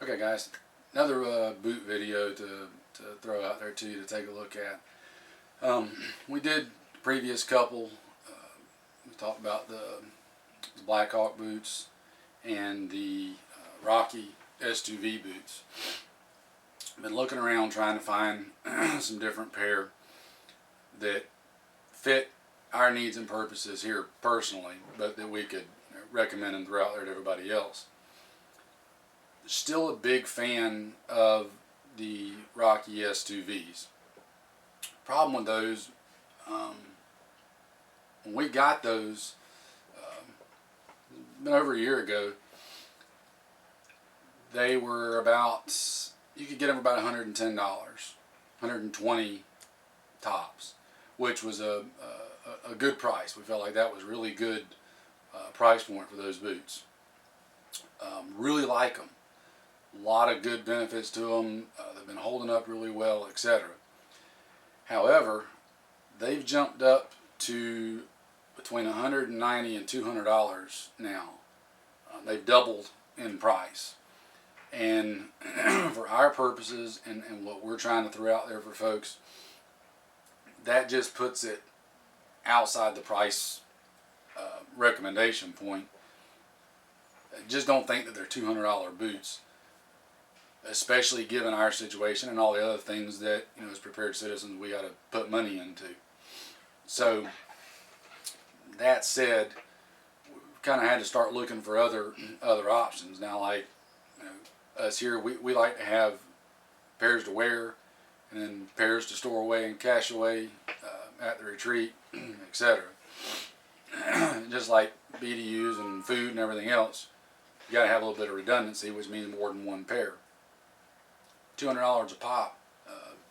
Okay guys, another boot video to throw out there to you to take a look at. We did the previous couple, we talked about the Blackhawk boots and the Rocky S2V boots. I've been looking around trying to find some different pair that fit our needs and purposes here personally, but that we could recommend and throw out there to everybody else. Still a big fan of the Rocky S2Vs. Problem with those, when we got those, been over a year ago, they were about, you could get them for about $110, $120 tops, which was a good price. We felt like that was really good price point for those boots. Really like them. A lot of good benefits to them. They've been holding up really well, etc. However, they've jumped up to between $190 and $200 now. They've doubled in price. And for our purposes and what we're trying to throw out there for folks, that just puts it outside the price recommendation point. Just don't think that they're $200 boots, especially given our situation and all the other things that, as prepared citizens, we got to put money into. So that said, we kind of had to start looking for other options. Now, like us here, we like to have pairs to wear and then pairs to store away and cash away at the retreat, etc. Just like BDUs and food and everything else, you got to have a little bit of redundancy, which means more than one pair. $200 a pop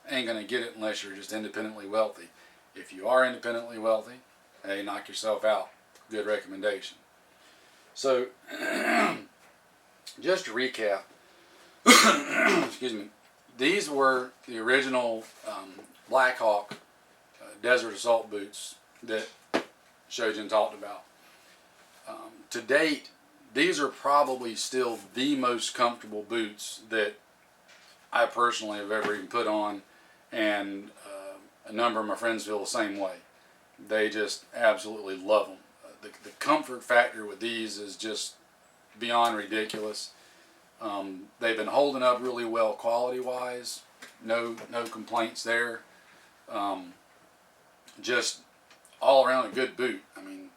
ain't going to get it unless you're just independently wealthy. If you are independently wealthy, hey, knock yourself out. Good recommendation. So, just to recap, excuse me, these were the original Blackhawk Desert Assault boots that Shojin talked about. To date, these are probably still the most comfortable boots that I personally have ever even put on, and a number of my friends feel the same way. They just absolutely love them. The comfort factor with these is just beyond ridiculous. They've been holding up really well quality-wise. No complaints there. Just all around a good boot. I mean,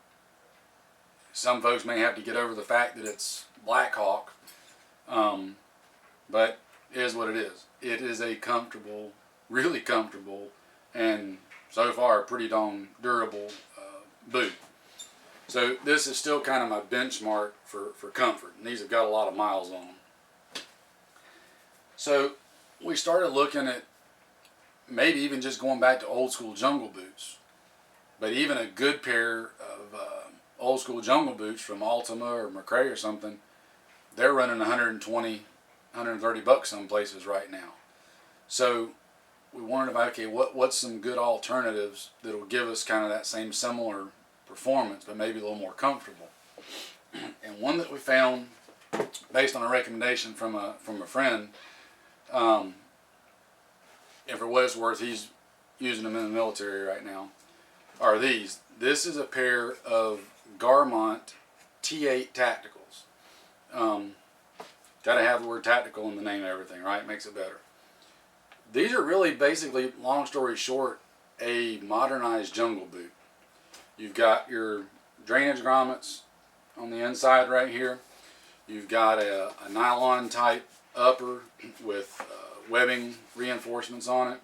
some folks may have to get over the fact that it's Blackhawk, but it is what it is. It is a comfortable, really comfortable, and so far a pretty darn durable boot. So this is still kind of my benchmark for comfort, and these have got a lot of miles on them. So we started looking at maybe even just going back to old school jungle boots. But even a good pair of old school jungle boots from Altima or McRae or something, they're running 120, 130 bucks some places right now. So we wondered about, okay, what's some good alternatives that will give us kind of that same similar performance, but maybe a little more comfortable. And one that we found, based on a recommendation from a friend, and for what it's worth, he's using them in the military right now, are these. This is a pair of Garmont T8 Tacticals. Got to have the word tactical in the name of everything, right? Makes it better. These are really basically, long story short, a modernized jungle boot. You've got your drainage grommets on the inside right here. You've got a nylon type upper with webbing reinforcements on it.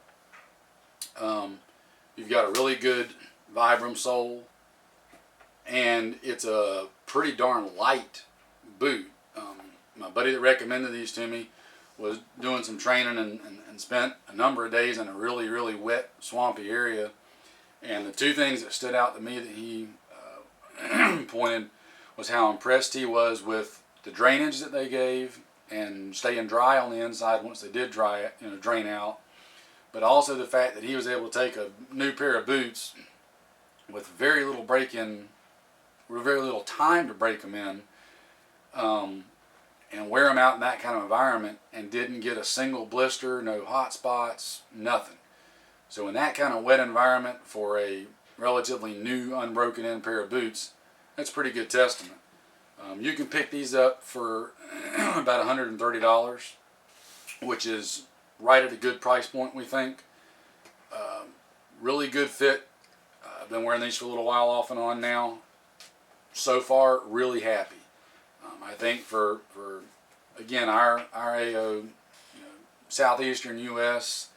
You've got a really good Vibram sole, and it's a pretty darn light boot. My buddy that recommended these to me was doing some training and spent a number of days in a really, really wet, swampy area. And the two things that stood out to me that he pointed was how impressed he was with the drainage that they gave and staying dry on the inside once they did drain out. But also the fact that he was able to take a new pair of boots with very little break-in, with very little time to break them in, and wear them out in that kind of environment and didn't get a single blister, no hot spots, nothing. So in that kind of wet environment for a relatively new unbroken in pair of boots, that's pretty good testament. You can pick these up for about $130, which is right at a good price point, we think. Really good fit. I've been wearing these for a little while off and on now. So far, really happy. I think for again, our AO, southeastern U.S.,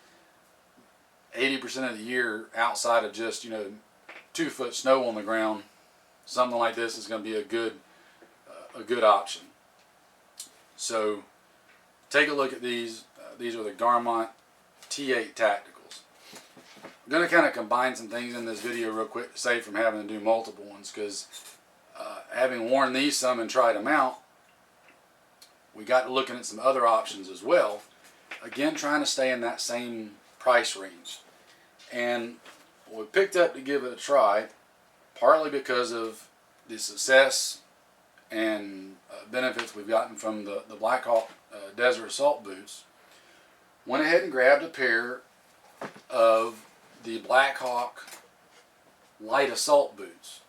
80% of the year outside of just 2-foot snow on the ground, something like this is going to be a good option. So take a look at these. These are the Garmont T8 Tacticals. I'm going to kind of combine some things in this video real quick to save from having to do multiple ones, because having worn these some and tried them out, we got to looking at some other options as well. Again, trying to stay in that same price range. And we picked up to give it a try, partly because of the success and benefits we've gotten from the Blackhawk Desert Assault boots. Went ahead and grabbed a pair of the Blackhawk Light Assault boots.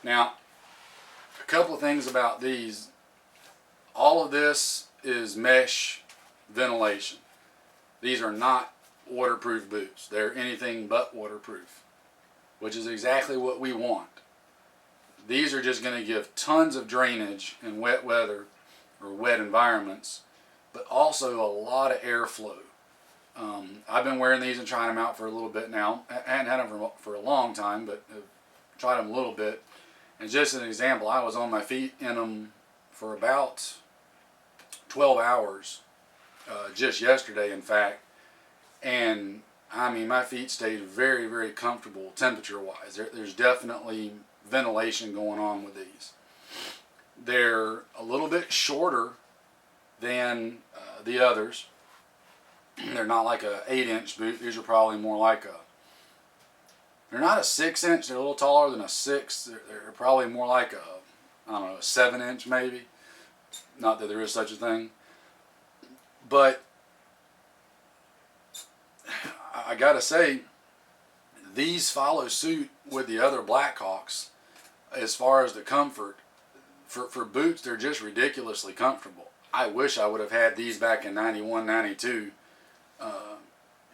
Now, a couple of things about these. All of this is mesh ventilation. These are not waterproof boots. They're anything but waterproof, which is exactly what we want. These are just going to give tons of drainage in wet weather or wet environments, but also a lot of airflow. I've been wearing these and trying them out for a little bit now. I hadn't had them for a long time, but I've tried them a little bit. And just an example, I was on my feet in them for about 12 hours just yesterday, in fact. And I mean, my feet stayed very, very comfortable temperature-wise. There's definitely ventilation going on with these. They're a little bit shorter than the others. They're not like a 8-inch boot. These are probably more like they're not a 6-inch. They're a little taller than a 6. They're probably more like I don't know, a 7-inch maybe. Not that there is such a thing. But I gotta say, these follow suit with the other Blackhawks as far as the comfort. For boots, they're just ridiculously comfortable. I wish I would have had these back in 91, 92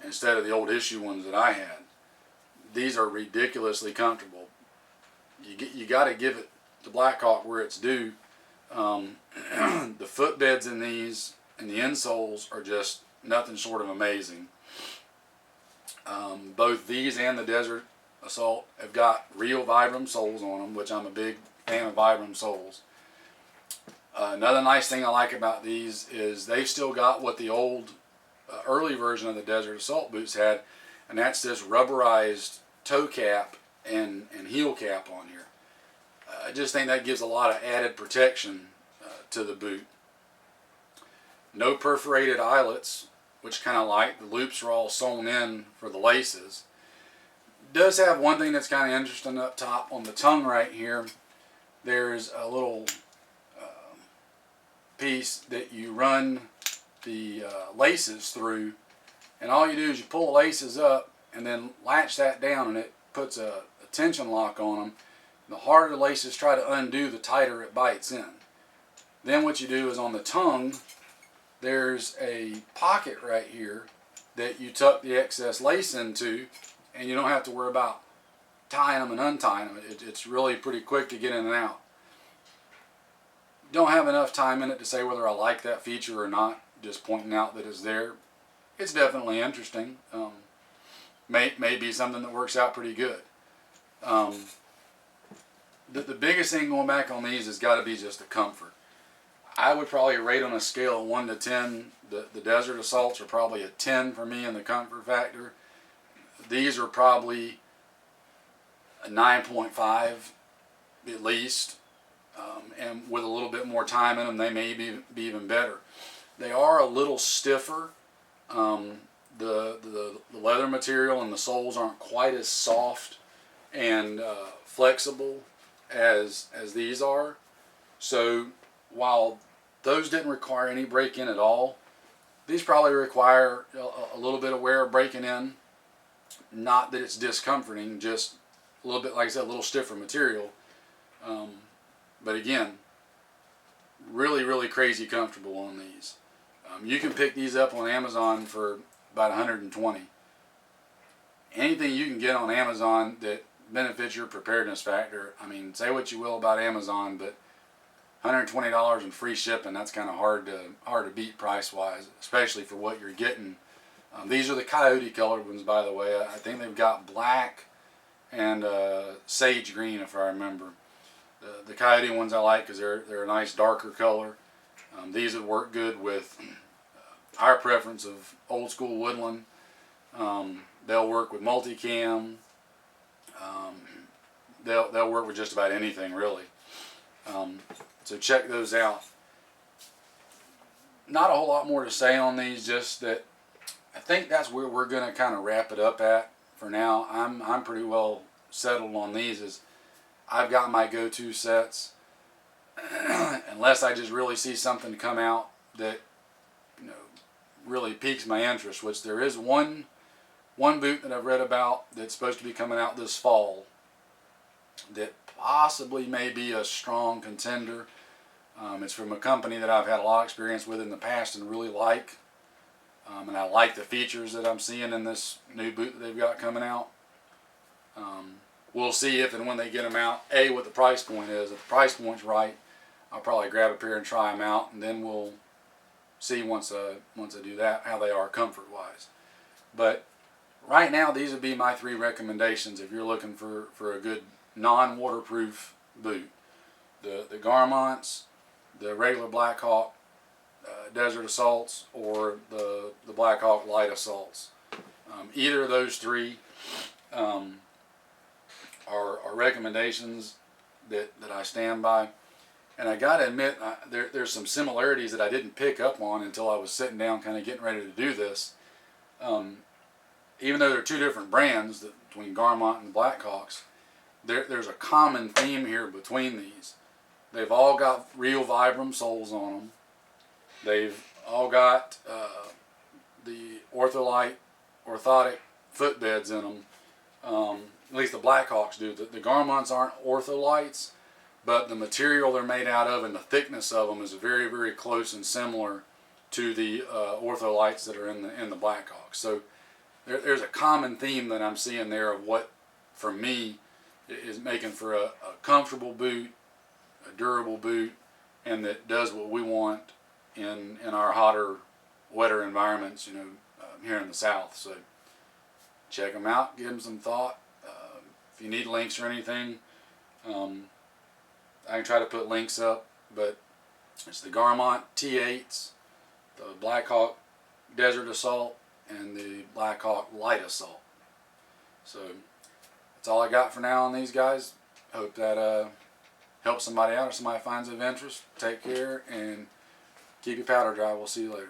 instead of the old issue ones that I had. These are ridiculously comfortable. You got to give it to Blackhawk where it's due. The footbeds in these and the insoles are just nothing short of amazing. Both these and the Desert Assault have got real Vibram soles on them, which I'm a big fan of Vibram soles. Another nice thing I like about these is they've still got what the old early version of the Desert Assault boots had, and that's this rubberized toe cap and heel cap on here. I just think that gives a lot of added protection to the boot. No perforated eyelets, which kind of like the loops are all sewn in for the laces. Does have one thing that's kind of interesting up top on the tongue right here. There's a little piece that you run the laces through, and all you do is you pull the laces up and then latch that down, and it puts a tension lock on them. The harder the laces try to undo, the tighter it bites in. Then what you do is on the tongue, there's a pocket right here that you tuck the excess lace into, and you don't have to worry about tying them and untying them. It's really pretty quick to get in and out. Don't have enough time in it to say whether I like that feature or not, just pointing out that it's there. It's definitely interesting. May be something that works out pretty good. The biggest thing going back on these has got to be just the comfort. I would probably rate on a scale of 1 to 10. The Desert Assaults are probably a 10 for me in the comfort factor. These are probably a 9.5 at least. And with a little bit more time in them, they may be even better. They are a little stiffer. The leather material and the soles aren't quite as soft and flexible as these are. So while Those didn't require any break-in at all. These probably require a little bit of wear breaking in. Not that it's discomforting, just a little bit, like I said, a little stiffer material. But again, really, really crazy comfortable on these. You can pick these up on Amazon for about 120. Anything you can get on Amazon that benefits your preparedness factor. I mean, say what you will about Amazon, but $120 and free shipping, that's kind of hard to beat price-wise, especially for what you're getting. These are the coyote colored ones, by the way. I think they've got black and sage green, if I remember. The coyote ones I like because they're a nice darker color. These would work good with our preference of old school woodland. They'll work with multicam. They'll work with just about anything, really. So check those out. Not a whole lot more to say on these, just that I think that's where we're going to kind of wrap it up at for now. I'm pretty well settled on these. As I've got my go-to sets. Unless I just really see something come out that, you know, really piques my interest, which there is one boot that I've read about that's supposed to be coming out this fall that possibly may be a strong contender. It's from a company that I've had a lot of experience with in the past and really like. And I like the features that I'm seeing in this new boot that they've got coming out. We'll see if and when they get them out, what the price point is. If the price point's right, I'll probably grab a pair and try them out, and then we'll see once I do that how they are comfort-wise. But right now, these would be my 3 recommendations if you're looking for a good non-waterproof boot. The Garmonts, the regular Blackhawk Desert Assaults, or the Blackhawk Light Assaults. Either of those 3 are recommendations that I stand by. And I got to admit, there's some similarities that I didn't pick up on until I was sitting down kind of getting ready to do this. Even though they're 2 different brands between Garmont and Blackhawks, there's a common theme here between these. They've all got real Vibram soles on them. They've all got the Ortholite orthotic footbeds in them. At least the Blackhawks do. The Garmonts aren't ortholites, but the material they're made out of and the thickness of them is very, very close and similar to the ortholites that are in the Blackhawks. So there's a common theme that I'm seeing there of what, for me, is making for a comfortable boot, a durable boot, and that does what we want in our hotter, wetter environments, you know, here in the South. So check them out, give them some thought. If you need links or anything, I can try to put links up, but it's the Garmont T8s, the Blackhawk Desert Assault, and the Blackhawk Light Assault. So that's all I got for now on these guys. Hope that helps somebody out or somebody finds it of interest. Take care and keep your powder dry. We'll see you later.